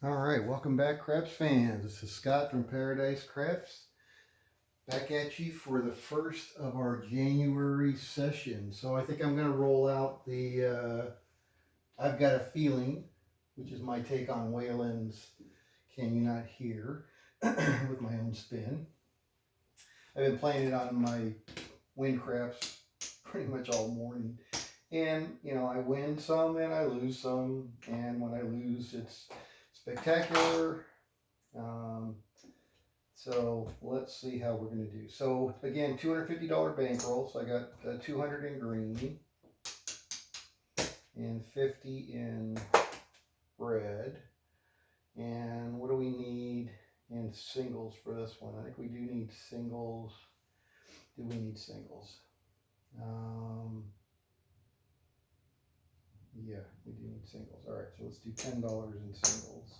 All right, welcome back, Craps fans. This is Scott from Paradise Crafts, back at you for the first of our January session. So I think I'm going to roll out the I've Got a Feeling, which is my take on Waylon's Can You Not Hear, with my own spin. I've been playing it on my wind craps pretty much all morning. And, you know, I win some and I lose some. And when I lose, it's spectacular. So let's see how we're going to do. So again, $250 bankroll. So I got 200 in green and 50 in red. And what do we need in singles for this one? I think we do need singles. Do we need singles? Yeah, we do need singles. All right, so let's do $10 in singles.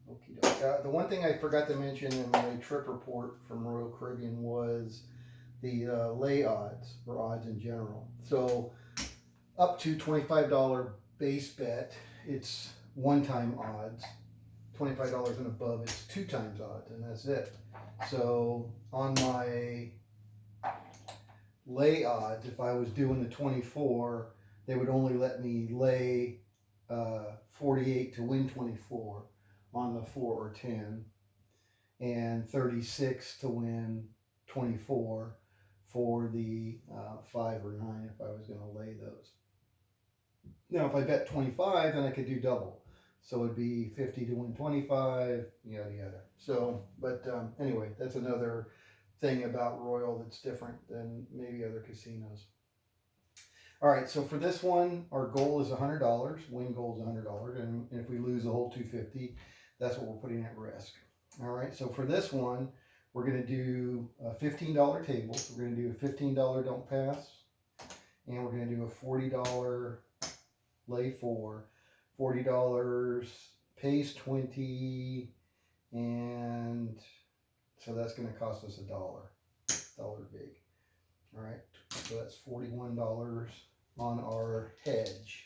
Okie doke. The one thing I forgot to mention in my trip report from Royal Caribbean was the lay odds, or odds in general. So up to $25 base bet, it's 1-time odds. $25 and above, it's 2-times odds, and that's it. So on my lay odds, if I was doing the 24, they would only let me lay 48 to win 24 on the 4 or 10, and 36 to win 24 for the 5 or 9 if I was going to lay those. Now, if I bet 25, then I could do double. So it'd be 50 to win 25, yada yada. So, but anyway, that's another thing about Royal that's different than maybe other casinos. All right, so for this one, our goal is $100. Win goal is $100, and if we lose the whole $250, that's what we're putting at risk. All right, so for this one, we're going to do a $15 table. So we're going to do a $15 don't pass, and we're going to do a $40 lay 4, $40 pays 20, and so that's going to cost us $1 big. All right, so that's $41 on our hedge.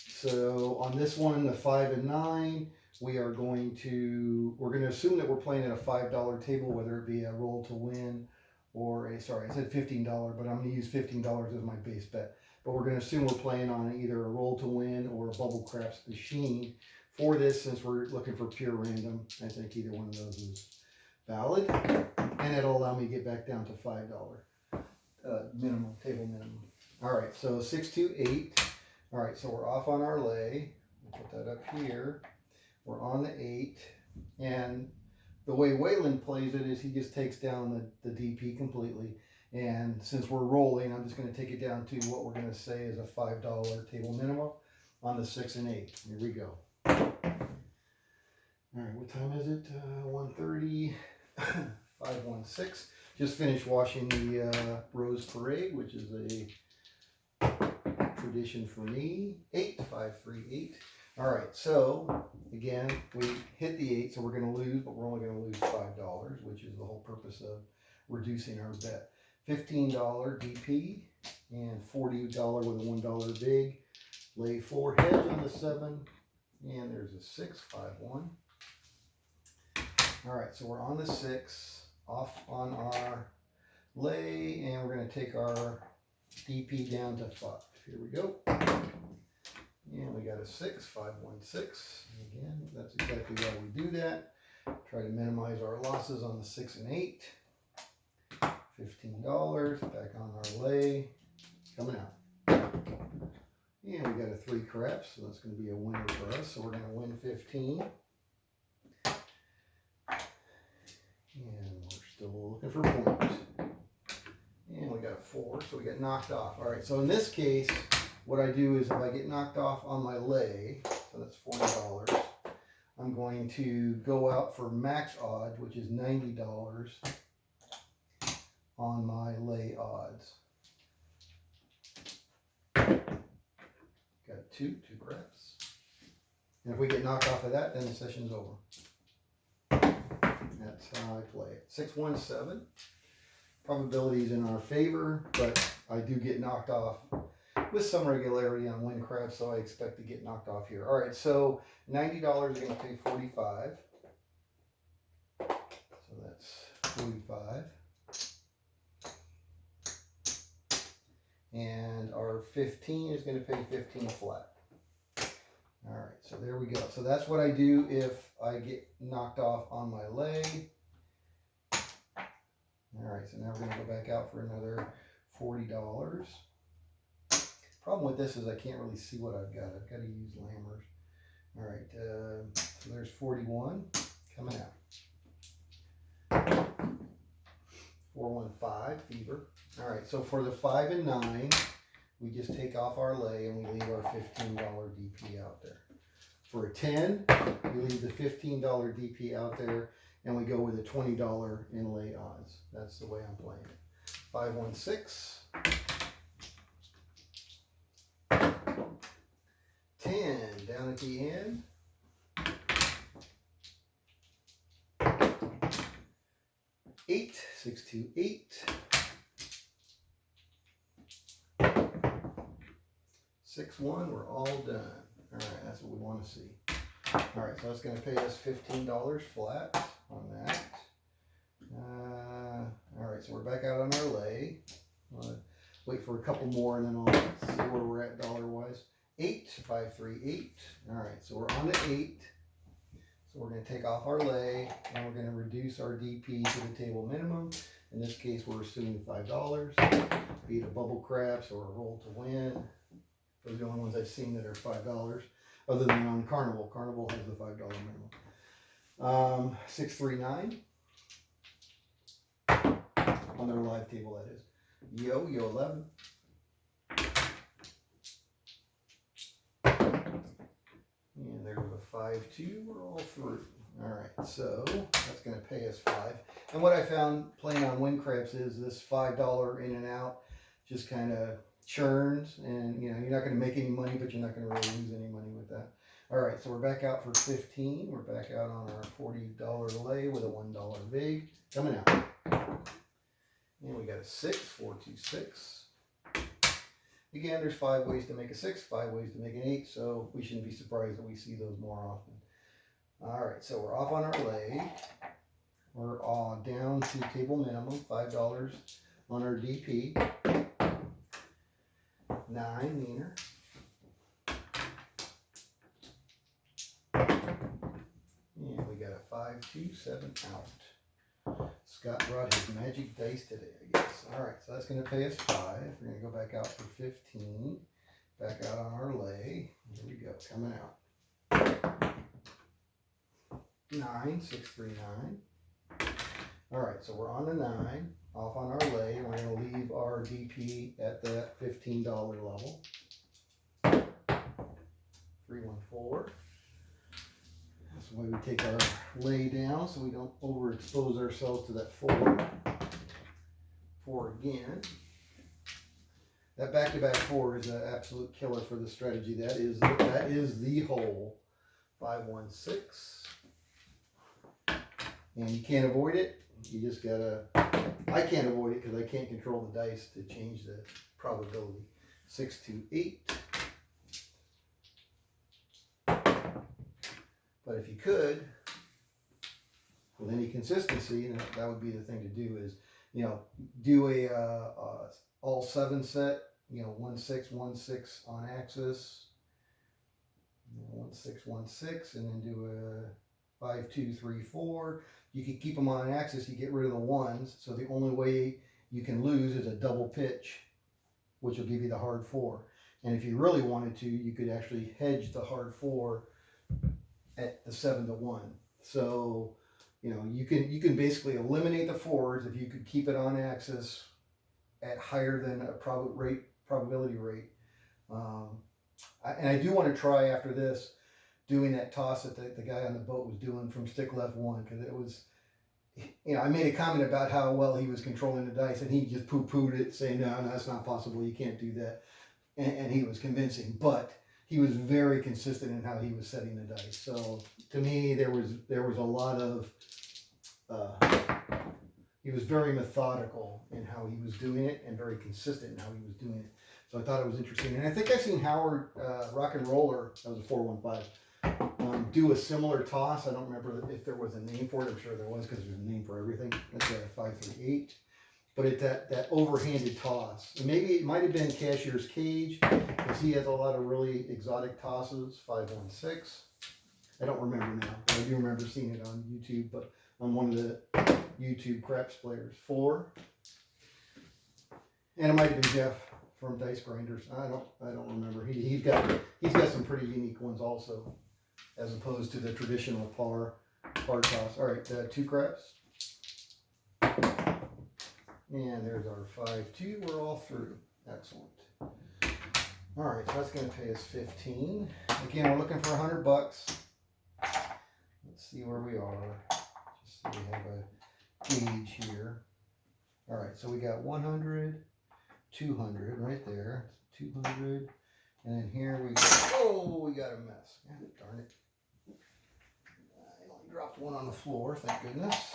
So on this one, the 5 and 9, we're going to assume that we're playing at a $5 table, whether it be a roll to win or I said $15, but I'm going to use $15 as my base bet. But we're going to assume we're playing on either a roll to win or a bubble craps machine for this, since we're looking for pure random. I think either one of those is valid, and it'll allow me to get back down to $5 minimum, table minimum. All right, so 6, 2, 8. All right, so we're off on our lay. I'll put that up here. We're on the 8, and the way Waylon plays it is he just takes down the DP completely. And since we're rolling, I'm just going to take it down to what we're going to say is a $5 table minimum on the 6 and 8. Here we go. All right, what time is it? 1:30, 5:16. Just finished washing the Rose Parade, which is a tradition for me. 8, 5, 3, 8. All right, so again, we hit the 8, so we're going to lose, but we're only going to lose $5, which is the whole purpose of reducing our bet. $15 DP and $40 with a $1 big. Lay 4 hedge on the 7, and there's a 6, 5, 1. All right, so we're on the 6, off on our lay, and we're going to take our DP down to 5. Here we go. And we got a 6, 5, 1, 6. Again, that's exactly why we do that. Try to minimize our losses on the 6 and 8. $15 back on our lay, coming out. And we got a 3 craps, so that's going to be a winner for us. So we're going to win 15. And we're still looking for points. And we got a 4, so we get knocked off. All right, so in this case, what I do is if I get knocked off on my lay, so that's $40, I'm going to go out for max odds, which is $90 on my lay odds. Got 2 craps. And if we get knocked off of that, then the session's over. That's how I play it. 6, 1, 7. Probability is in our favor, but I do get knocked off with some regularity on wind crabs, so I expect to get knocked off here. All right, so $90 is going to pay 45. So that's 45. And our 15 is going to pay 15 flat. All right, so there we go. So that's what I do if I get knocked off on my lay. All right, so now we're going to go back out for another $40. Problem with this is I can't really see what I've got. I've got to use Lammers. All right, so there's 41 coming out. 415 fever. All right, so for the 5 and 9, we just take off our lay and we leave our $15 DP out there. For a 10, we leave the $15 DP out there and we go with a $20 inlay odds. That's the way I'm playing it. 516. 10 down at the end. 8, 6, 2, 8. 6, 1, we're all done. All right, that's what we want to see. All right, so that's going to pay us $15 flat on that. All right, so we're back out on our lay. Wait for a couple more and then I'll see where we're at dollar-wise. 8, 5, 3, 8. All right, so we're on the 8. So we're going to take off our lay and we're going to reduce our DP to the table minimum. In this case, we're assuming $5, be it a bubble craps or a roll to win. Those are the only ones I've seen that are $5, other than on Carnival. Carnival has the $5 minimum. 639 on their live table, that is. Yo 11. And there's a 5-2. We're all through. All right, so that's going to pay us 5. And what I found playing on wind crabs is this $5 in and out just kind of churns, and you know you're not going to make any money, but you're not going to really lose any money with that. All right, so we're back out for 15. We're back out on our $40 lay with a $1 vig coming out. And we got a 6, 4, 2, 6. Again, there's 5 ways to make a 6, 5 ways to make an 8, so we shouldn't be surprised that we see those more often. All right, so we're off on our lay. We're down to table minimum, $5 on our DP. 9 meaner. And we got a 5, 2, 7 out. Scott brought his magic dice today, I guess. All right, so that's going to pay us 5. We're going to go back out for 15. Back out on our lay. Here we go, coming out. 9, 6, 3, 9. All right, so we're on the 9, off on our lay, and we're going to leave our DP at that $15 level. 3, 1, 4. That's the way we take our lay down so we don't overexpose ourselves to that 4. 4 again. That back-to-back 4 is an absolute killer for the strategy. That is the hole. 5, 1, 6. And you can't avoid it. You just gotta, I can't avoid it because I can't control the dice to change the probability. 6, 2, 8. But if you could, with any consistency, that would be the thing to do is, you know, do a all 7 set, you know, 1, 6, 1, 6 on axis, 1, 6, 1, 6, and then do a 5, 2, 3, 4. You can keep them on axis, you get rid of the 1s, so the only way you can lose is a double pitch, which will give you the hard 4. And if you really wanted to, you could actually hedge the hard 4 at the 7 to 1. So, you know, you can basically eliminate the 4s if you could keep it on axis at higher than a probability rate. And I do want to try after this doing that toss that the guy on the boat was doing from stick left 1, because it was, you know, I made a comment about how well he was controlling the dice, and he just poo-pooed it, saying, no, that's not possible, you can't do that. And he was convincing, but he was very consistent in how he was setting the dice. So to me, there was a lot of, he was very methodical in how he was doing it and very consistent in how he was doing it. So I thought it was interesting. And I think I've seen Howard Rock and Roller, that was a 415, do a similar toss. I don't remember if there was a name for it. I'm sure there was because there's a name for everything. That's a 538. But it's that overhanded toss. And maybe it might have been Cashier's Cage because he has a lot of really exotic tosses. 516. I don't remember now, but I do remember seeing it on YouTube, but on one of the YouTube craps players. 4. And it might have been Jeff from Dice Grinders. I don't remember. He's got some pretty unique ones also, as opposed to the traditional par toss. All right, 2 craps. And there's our 5-2. We're all through. Excellent. All right, so that's going to pay us 15. Again, we're looking for $100. Let's see where we are. Just so we have a gauge here. All right, so we got 100, 200 right there. 200, and then here we go. Oh, we got a mess. God darn it! I only dropped one on the floor. Thank goodness.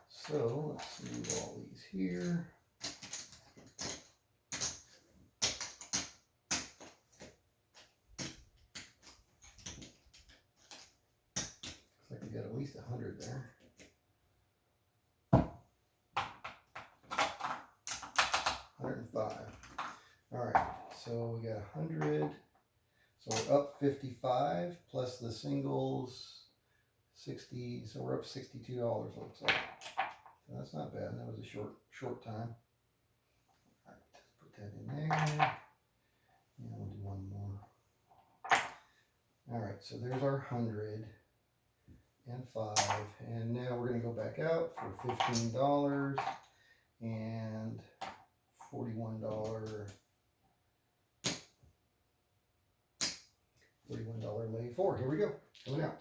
So let's move all these here. Looks like we got at least 100 there. $105. All right, so we got 100. So we're up 55 plus the singles 60. So we're up $62. Looks like. So that's not bad. That was a short time. All right, let's put that in there. And we'll do one more. All right, so there's our 100 and 5. And now we're going to go back out for $15 and $41 lay 4. Here we go. Coming out.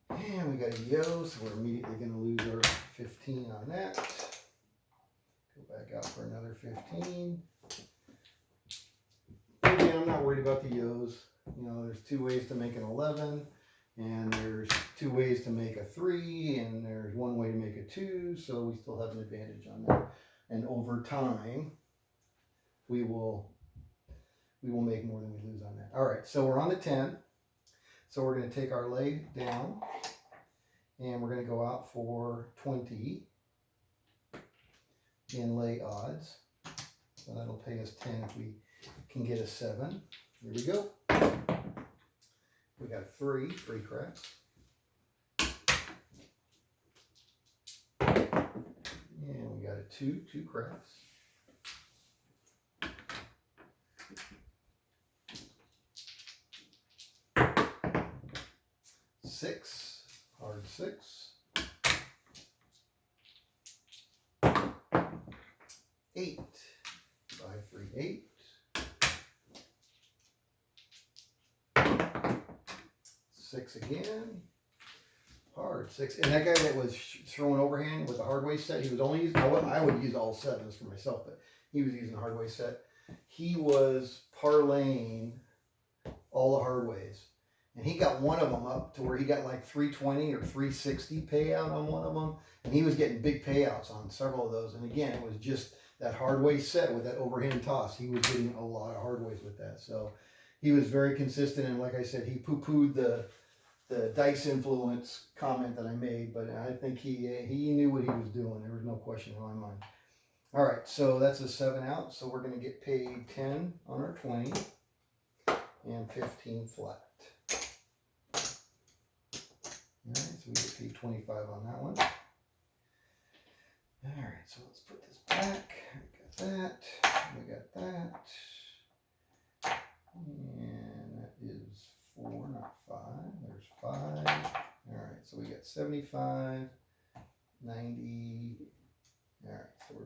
And we got a yo, so we're immediately going to lose our 15 on that. Go back out for another 15. Again, I'm not worried about the yos. You know, there's 2 ways to make an 11, and there's 2 ways to make a 3, and there's 1 way to make a 2, so we still have an advantage on that. And over time, we will make more than we lose on that. All right, so we're on the 10. So we're going to take our lay down, and we're going to go out for 20 in lay odds. So that'll pay us 10 if we can get a 7. Here we go. We got 3 craps. And we got a 2 craps. 6, hard 6. 8, 5, 3, 8. 6 again, hard 6. And that guy that was throwing overhand with the hard way set, he was only using, I would use all 7s for myself, but he was using a hard way set. He was parlaying all the hard ways. And he got one of them up to where he got like 320 or 360 payout on one of them. And he was getting big payouts on several of those. And again, it was just that hard way set with that overhand toss. He was getting a lot of hard ways with that. So he was very consistent. And like I said, he poo-pooed the dice influence comment that I made. But I think he knew what he was doing. There was no question in my mind. All right, so that's a 7 out. So we're going to get paid 10 on our 20 and 15 flat. All right, so we get paid 25 on that one. All right, so let's put this back. We got that. We got that. And that is 4, not 5. There's 5. All right, so we got 75, 90. All right, so we're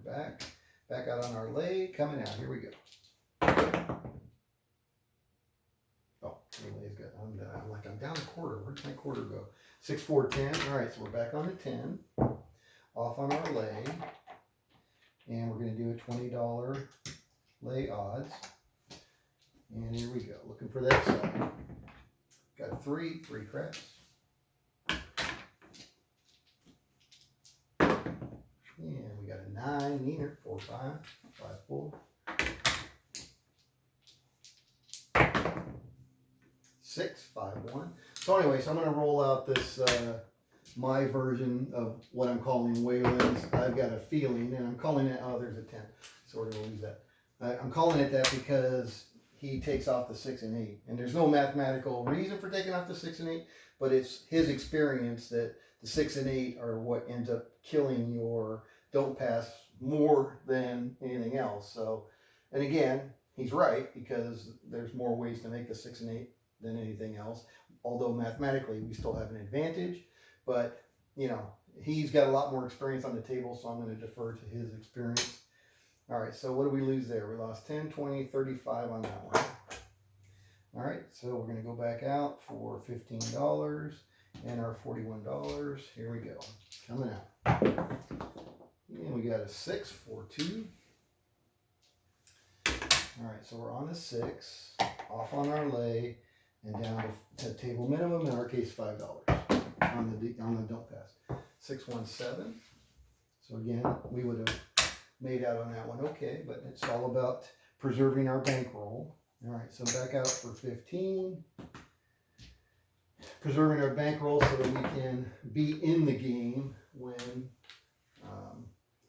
back out on our lay, coming out. Here we go. Oh, the lay's good. I'm down a quarter. Where'd my quarter go? 6, 4, 10. All right, so we're back on the 10. Off on our lay. And we're going to do a $20 lay odds. And here we go. Looking for that 7. Got a 3 craps. And we got a 9 neener. 4, 5, 5, 4. 6, 5, 1. So anyway, so I'm going to roll out this, my version of what I'm calling Wayland's. I've got a feeling, and I'm calling it, oh, there's a 10. So we're going to lose that. I'm calling it that because he takes off the 6 and 8. And there's no mathematical reason for taking off the 6 and 8, but it's his experience that the 6 and 8 are what ends up killing your don't pass more than anything else. So, and again, he's right, because there's more ways to make the 6 and 8 than anything else. Although mathematically we still have an advantage, but you know, he's got a lot more experience on the table, so I'm going to defer to his experience. All right, so what do we lose there? We lost 10, 20, 35 on that one. All right, so we're going to go back out for $15 and our $41. Here we go. Coming out. And we got a 6, 4, 2. All right, so we're on the 6, off on our lay, and down to table minimum, in our case $5 on the don't pass. 6, 1, 7. So again, we would have made out on that one okay, but it's all about preserving our bankroll. All right, so back out for 15. Preserving our bankroll so that we can be in the game when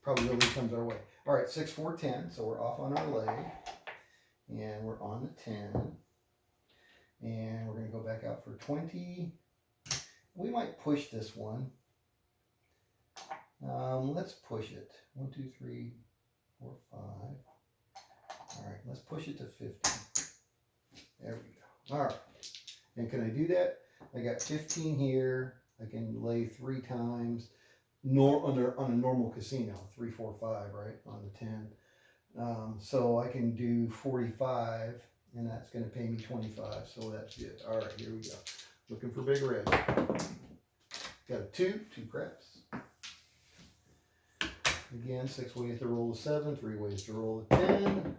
probability comes our way. All right, 6, 4, 10. So we're off on our lay, and we're on the 10. And we're going to go back out for 20. We might push this one. Let's push it. 1, 2, 3, 4, 5. All right, let's push it to 50. There we go. All right. And can I do that? I got 15 here. I can lay 3 times. On a normal casino, 3, 4, 5, right, on the 10. So I can do 45, and that's going to pay me 25, so that's good. All right, here we go. Looking for big red. Got a 2 craps. Again, 6 ways to roll a 7, 3 ways to roll a 10.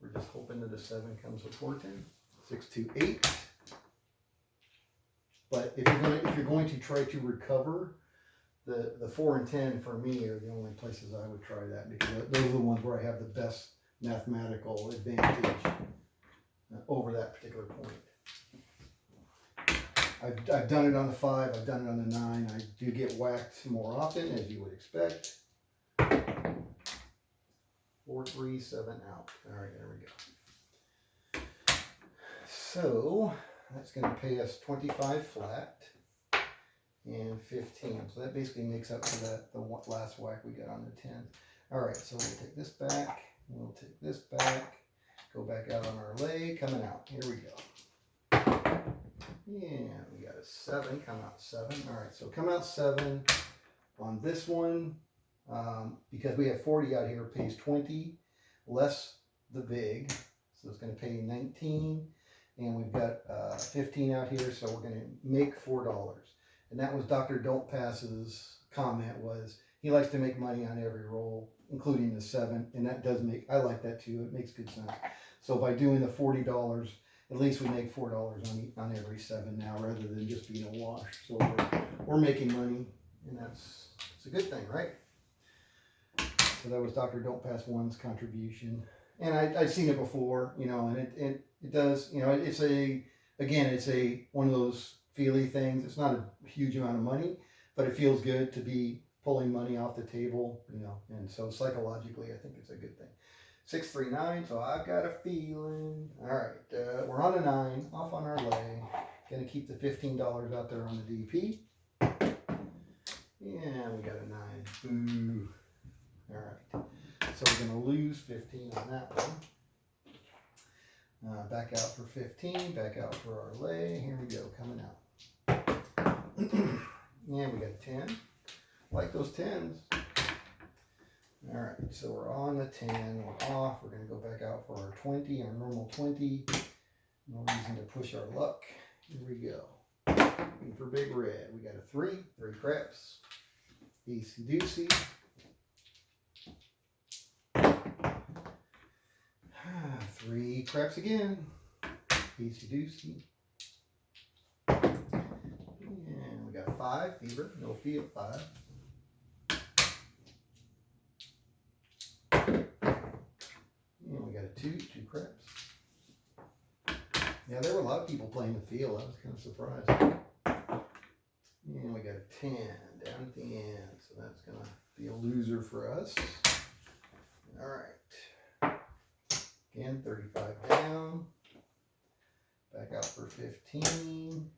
We're just hoping that a 7 comes before 10. 6, 2, 8. But if you're going to try to recover, the 4 and 10 for me are the only places I would try that, because those are the ones where I have the best mathematical advantage over that particular point. I've done it on the 5, I've done it on the 9. I do get whacked more often, as you would expect. 4, 3, 7 out. All right, there we go. So that's going to pay us 25 flat and 15. So that basically makes up for the last whack we got on the 10. All right, so we'll take this back. We'll take this back. Go back out on our lay. Coming out. Here we go. Yeah, we got a 7. Come out 7. All right, so come out 7 on this one. Because we have 40 out here, pays 20 less the big, so it's going to pay 19, and we've got 15 out here, so we're going to make $4. And that was Dr. Don't Pass's comment, was he likes to make money on every roll, including the 7, and that does make, I like that too, it makes good sense. So by doing the $40, at least we make $4 on every 7 now, rather than just being a wash. So we're making money, and it's a good thing, right? So that was Dr. Don't Pass 1's contribution. And I've seen it before, you know, and it does, you know, it's one of those feely things. It's not a huge amount of money, but it feels good to be pulling money off the table, you know, and so psychologically, I think it's a good thing. 6, 3, 9, so I've got a feeling. All right, we're on a 9, off on our lay. Gonna keep the $15 out there on the DP. Yeah, we got a 9. Boo. All right, so we're going to lose 15 on that one. Back out for 15, back out for our lay. Here we go, coming out. Yeah, we got a 10. Like those 10s. All right, so we're on the 10, we're off. We're going to go back out for our 20, our normal 20. No reason to push our luck. Here we go. Looking for big red. We got a 3 craps. Easy doozy. 3 craps again. Easy doozy. And we got 5 fever. No feel 5. 2, 2 craps. Yeah, there were a lot of people playing the field. I was kind of surprised. And we got a 10 down at the end, so that's gonna be a loser for us. All right. Again, 35 down. Back out for 15.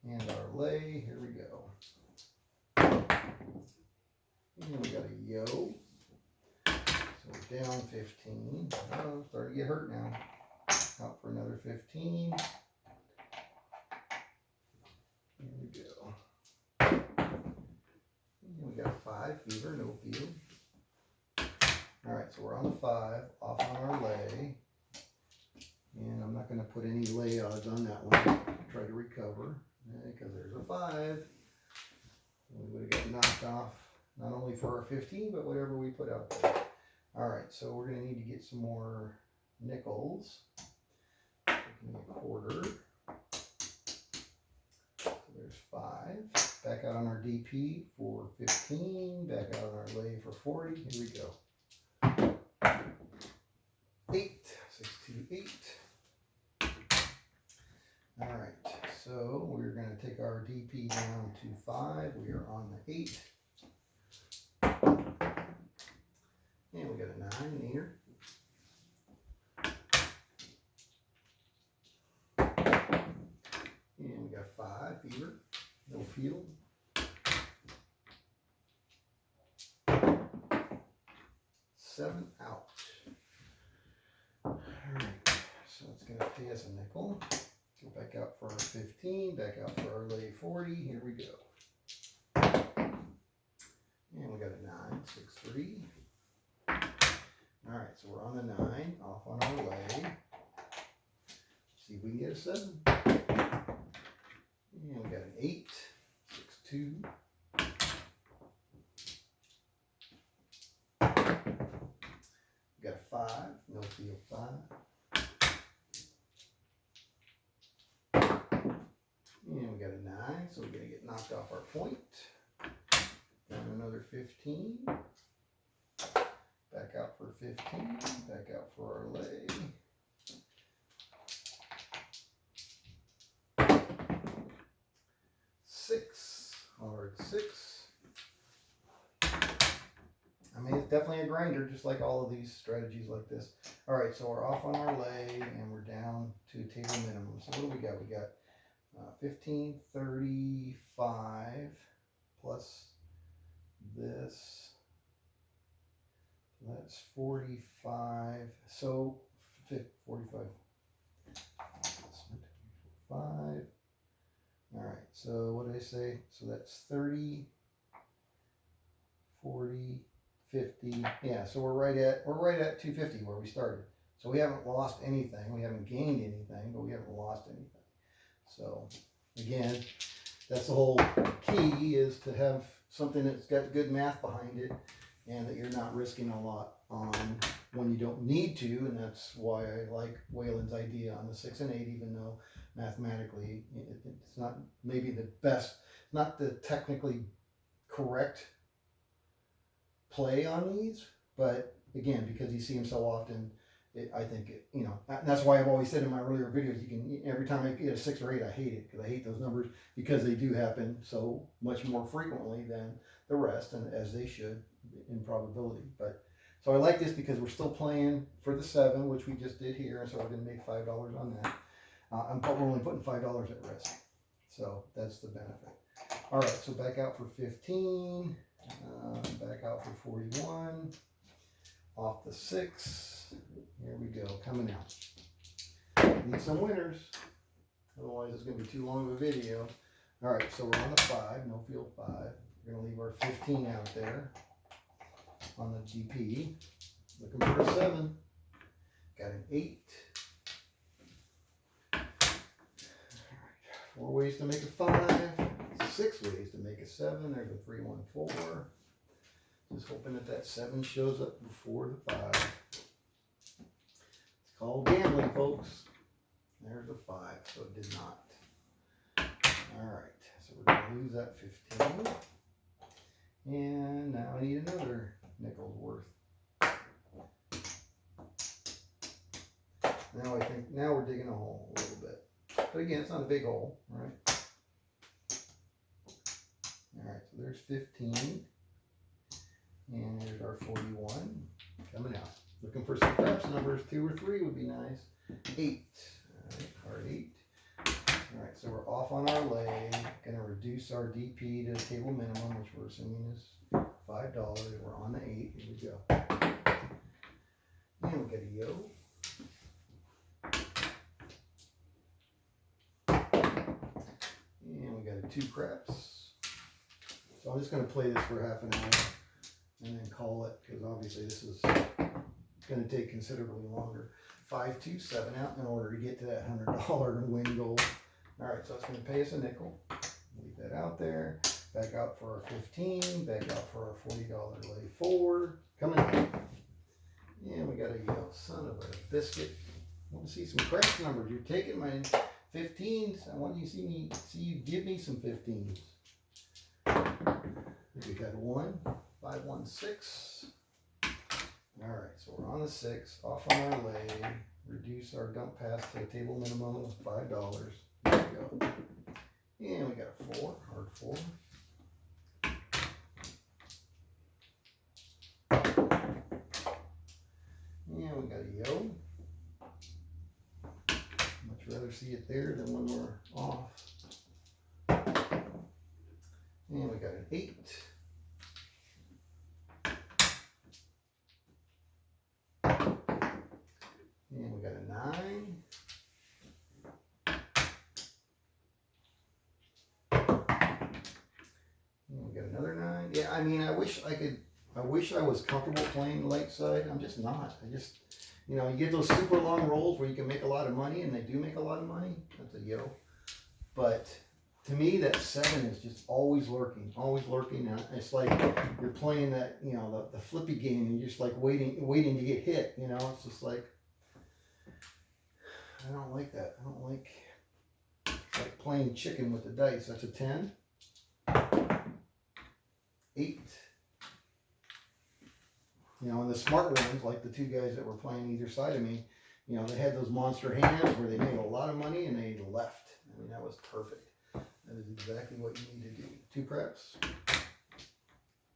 And our lay, here we go. And we got a yo. So we're down 15. Oh, starting to get hurt now. Out for another 15. Here we go. And we got a 5, fever, no field. All right, so we're on the 5, off on our lay. And I'm not going to put any lay odds on that one. Try to recover, because there's a 5. We would have got knocked off, not only for our 15, but whatever we put out there. All right, so we're going to need to get some more nickels. Give me a quarter. So there's 5. Back out on our DP for 15. Back out on our lay for 40. Here we go. 8. 6, 2, 8. All right, so we're going to take our DP down to 5. We are on the 8. And we got a 9 here. And we got 5, fever, no field. 7, out. All right, so it's going to pay us a nickel. Go back out for our 15, back out for our lay 40. Here we go. And we got a 9, 6, 3. All right, so we're on the 9, off on our lay. See if we can get a 7. And we got an 8, 6, 2. We got a 5, no field 5. And we got a 9, so we're going to get knocked off our point. Down another 15. Back out for 15. Back out for our lay. 6. Hard 6. I mean, it's definitely a grinder, just like all of these strategies like this. All right, so we're off on our lay, and we're down to table minimum. So what do we got? We got 15, 35 plus this. That's 45. So 45. 5. All right. So what did I say? So that's 30, 40, 50. Yeah. So we're right at 250 where we started. So we haven't lost anything. We haven't gained anything, but we haven't lost anything. So again, that's the whole key, is to have something that's got good math behind it, and that you're not risking a lot on when you don't need to. And that's why I like Waylon's idea on the 6 and 8, even though mathematically it's not maybe the best, not the technically correct play on these, but again, because you see them so often, I think you know, that's why I've always said in my earlier videos, you can, every time I get a 6 or 8, I hate it, because I hate those numbers, because they do happen so much more frequently than the rest, and as they should in probability. But so I like this because we're still playing for the 7, which we just did here, and so we're going to make $5 on that. We're only putting $5 at risk, so that's the benefit. All right, so back out for 15, back out for 41, off the 6. Here we go, coming out. Need some winners, otherwise it's going to be too long of a video. All right, so we're on the 5, no field 5. We're going to leave our 15 out there on the GP. Looking for a 7. Got an 8. All right, 4 ways to make a 5. 6 ways to make a 7. There's a 3, 1, 4. Just hoping that that 7 shows up before the 5. It's called gambling, folks. There's a 5, so it did not. All right, so we're going to lose that 15. And now I need another nickel's worth. Now I think, now we're digging a hole a little bit. But again, it's not a big hole, right? Alright, so there's 15. And there's our 41 coming out. Looking for some craps numbers. 2 or 3 would be nice. 8. Alright, card 8. Alright, so we're off on our lay. Gonna reduce our DP to table minimum, which we're assuming is $5. We're on the 8. Here we go. And we get a yo. And we got a 2 craps. So I'm just going to play this for half an hour and then call it, because obviously this is going to take considerably longer. 5, 2, 7 out in order to get to that $100 win goal. Alright, so it's going to pay us a nickel. Leave that out there. Back out for our 15. Back out for our $40 lay 4. Coming in. And we got a yo, son of a biscuit. I want to see some craps numbers. You're taking my 15s. I want you to see you give me some 15s. We got 1, 5, 1, 6. Alright, so we're on the 6, off on our lay, reduce our dump pass to a table minimum of $5. There we go. And we got a 4, hard 4. And we got a yo. Much rather see it there than when we're off. And we got an 8. And we got a 9. And we got another 9. Yeah, I mean, I wish I was comfortable playing the light side. I'm just not. You know, you get those super long rolls where you can make a lot of money, and they do make a lot of money. That's a yo. But to me, that 7 is just always lurking, and it's like you're playing that, you know, the flippy game, and you're just like waiting to get hit. You know, it's just like, I don't like that. I don't like, it's like playing chicken with the dice. That's a 10. 8. You know, and the smart ones, like the 2 guys that were playing either side of me, you know, they had those monster hands where they made a lot of money and they left. I mean, that was perfect. That is exactly what you need to do. 2 craps.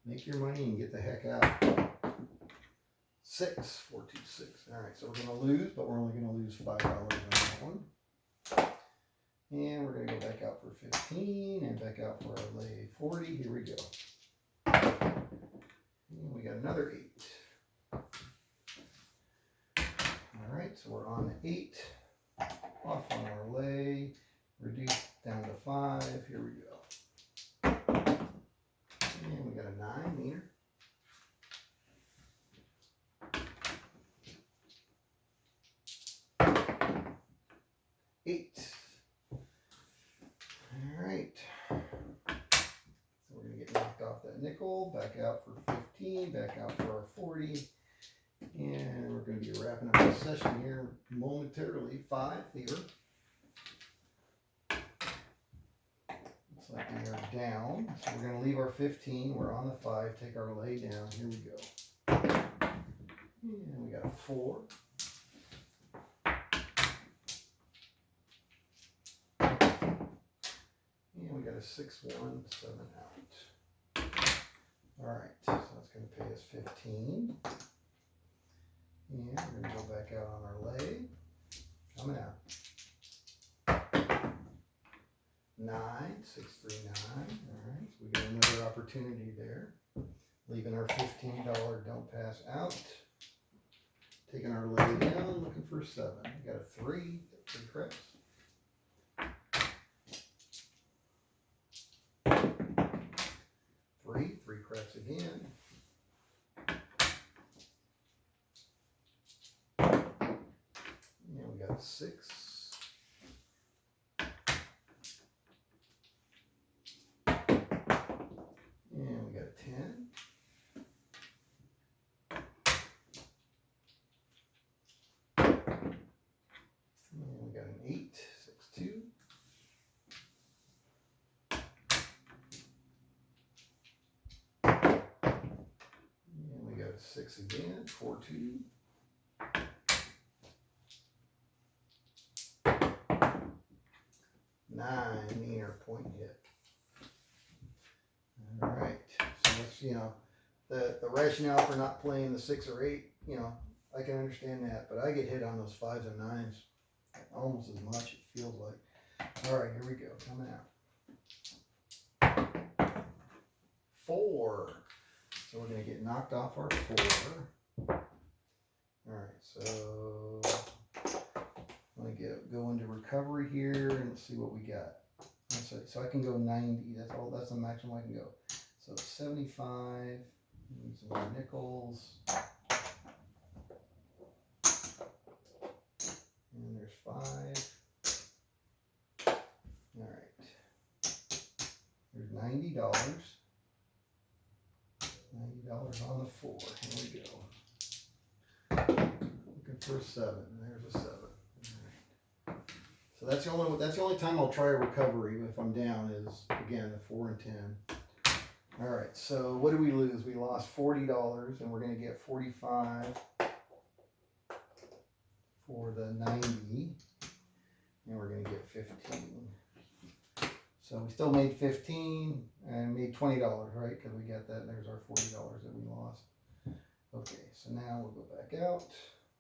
Make your money and get the heck out. 6, 4, 2, 6. All right, so we're going to lose, but we're only going to lose $5 on that one. And we're going to go back out for 15 and back out for our lay 40. Here we go. And we got another 8. All right, so we're on the 8. Off on our lay. Reduce down to 5. Here we go. And we got a 9 meter. 8. All right. So we're going to get knocked off that nickel. Back out for 15. Back out for our 40. And we're going to be wrapping up the session here momentarily. 5 here. Looks like we are down. So we're going to leave our 15. We're on the 5. Take our lay down. Here we go. And we got a 4. And we got a 6, 1, 7 out. All right, so that's going to pay us 15. And we're going to go back out on our lay. Coming out. 9, 6, 3, 9. All right, so we got another opportunity there. Leaving our $15 don't pass out. Taking our lay down, looking for 7. We got a 3, 3 craps. 3 craps again. And we got a 6. And we got a 10. And we got an 8, 6, 2. And we got a 6 again, 4, 2. 9 meter point hit. All right, so that's, you know, the rationale for not playing the 6 or 8, you know, I can understand that, but I get hit on those 5s and 9s almost as much, it feels like. All right, here we go, coming out. 4. So we're going to get knocked off our 4. All right, so I'm going to go into recovery here and see what we got. So I can go 90. That's the maximum I can go. So 75. Need some more nickels. And there's 5. All right. There's $90. $90 on the 4. Here we go. Looking for a 7. There's a 7. All right. So that's the only time I'll try a recovery if I'm down is, again, the 4 and 10. All right, so what did we lose? We lost $40, and we're going to get 45 for the 90, and we're going to get 15. So we still made 15 and made $20, right? Because we got that. There's our $40 that we lost. Okay, so now we'll go back out.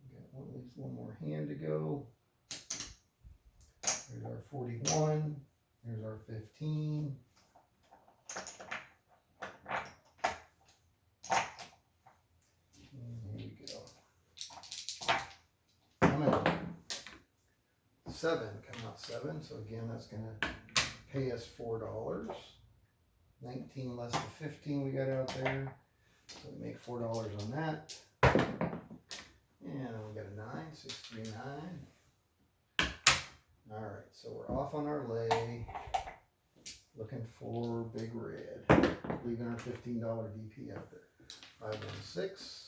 We got at least one more hand to go. There's our 41. There's our 15. And here we go. Coming out. 7. Coming out 7. So again, that's going to pay us $4. 19 less the 15 we got out there. So we make $4 on that. And then we got a 9, 6, 3, 9. All right, so we're off on our lay, looking for big red, leaving our $15 DP out there. 516.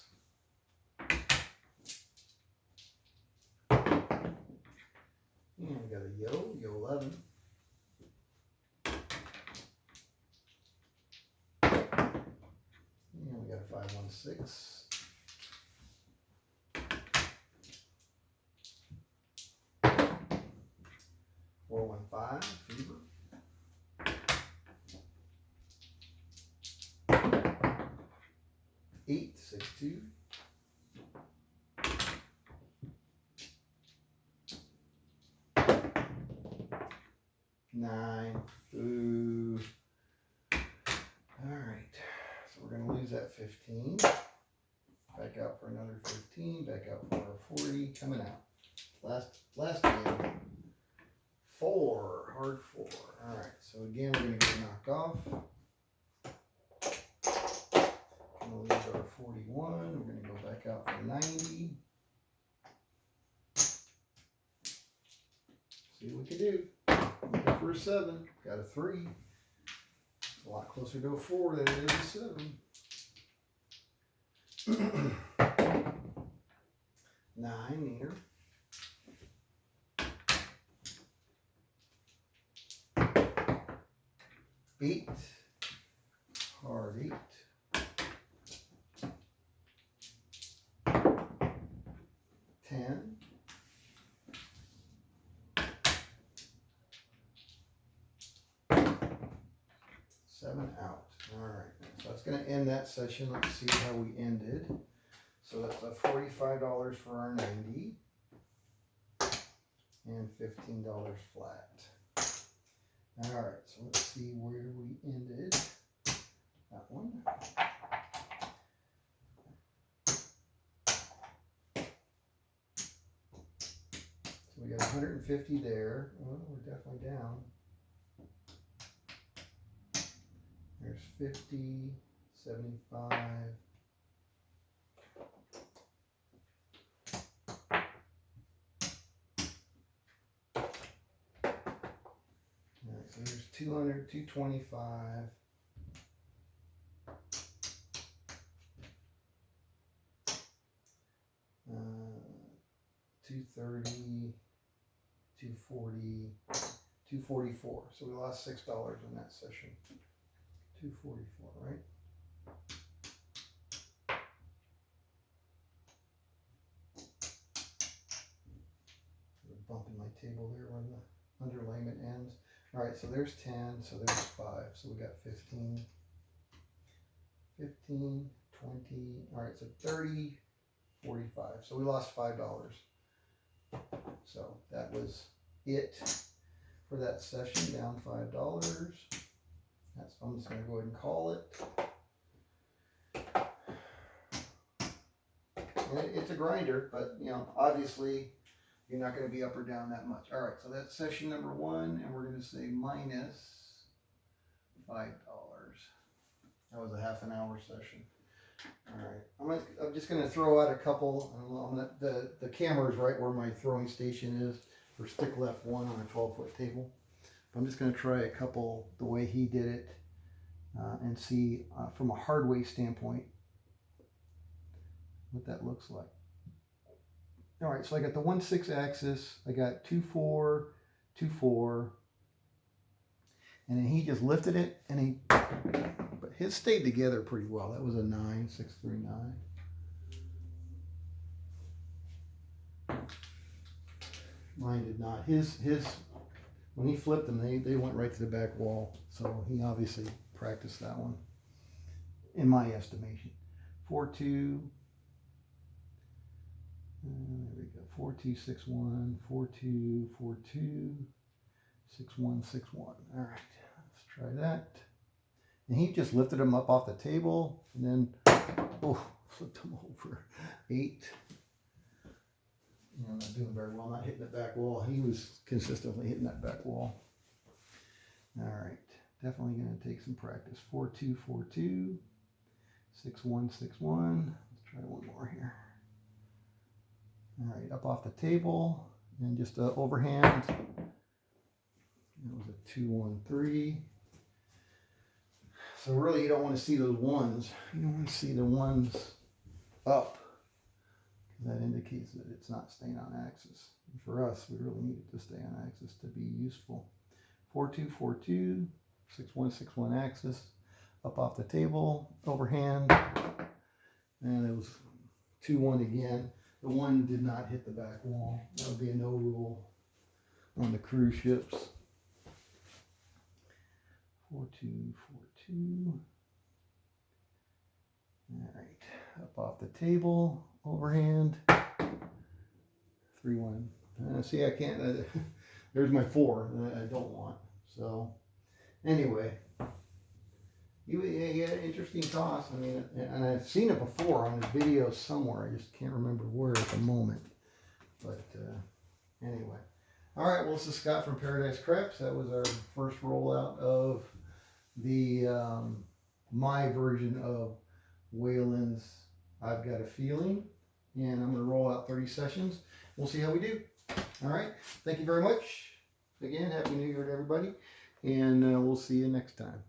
And we got a yo 11. And we got a 516. 415, fever. 862. 9. Ooh. All right. So we're going to lose that 15. Back out for another 15. Back out for our 40. Coming out. Last game. 4. Hard 4. All right. So again, we're going to get knocked off. Going to lose our 41. We're going to go back out for 90. See what we can do. Looking for a 7. Got a 3. It's a lot closer to a 4 than it is a 7. 9 meter. 8. Hard 8. 10. 7 out. All right. So that's going to end that session. Let's see how we ended. So that's a $45 for our 90 and $15 flat. All right. So let's see where we ended that one. So we got 150 there. Well, we're definitely down. There's 50, 75. All right, so there's 200, 225. 230, 240, 244. So we lost $6 in that session. 244, right? There's a bump in my table there where the underlayment ends. All right, so there's 10, so there's 5, so we got 15, 15, 20, all right, so 30, 45. So we lost $5. So that was it for that session, down $5. I'm just going to go ahead and call it. And it's a grinder, but you know, obviously you're not going to be up or down that much. All right, so that's session number 1, and we're going to say minus $5. That was a half an hour session. All right, I'm just going to throw out a couple. The camera is right where my throwing station is for stick left 1 on a 12-foot table. I'm just going to try a couple the way he did it and see from a hard weight standpoint what that looks like. All right, so I got the 1/6 axis. I got 2/4, 2/4, and then he just lifted it, and but his stayed together pretty well. That was a 9, 6, 3, 9. Mine did not. His when he flipped them, they went right to the back wall. So he obviously practiced that one, in my estimation. 4-2. There we go. 4-2, 6-1, 4-2, 4-2, 6-1, 6-1. All right, let's try that. And he just lifted them up off the table and then, flipped them over. 8. I'm not doing very well, not hitting the back wall. He was consistently hitting that back wall. All right, definitely going to take some practice. 4-2, 4-2, 6-1, 6-1. Let's try one more here. All right, up off the table and just overhand. That was a 2-1-3. So really, you don't want to see those ones. You don't want to see the ones up. That indicates that it's not staying on axis. And for us, we really need it to stay on axis to be useful. 4-2, 4-2, 6-1, 6-1 axis, up off the table, overhand, and it was 2-1 again. The 1 did not hit the back wall. That would be a no rule on the cruise ships. 4-2, 4-2. All right, up off the table, overhand, 3-1. See, I can't, there's my 4 that I don't want. So, anyway, he had an interesting toss. I mean, and I've seen it before on his video somewhere. I just can't remember where at the moment. But, anyway. All right, well, this is Scott from Paradise Creps. That was our first rollout of the, my version of Whalen's I've Got a Feeling, and I'm going to roll out 30 sessions. We'll see how we do. All right. Thank you very much. Again, Happy New Year to everybody, and we'll see you next time.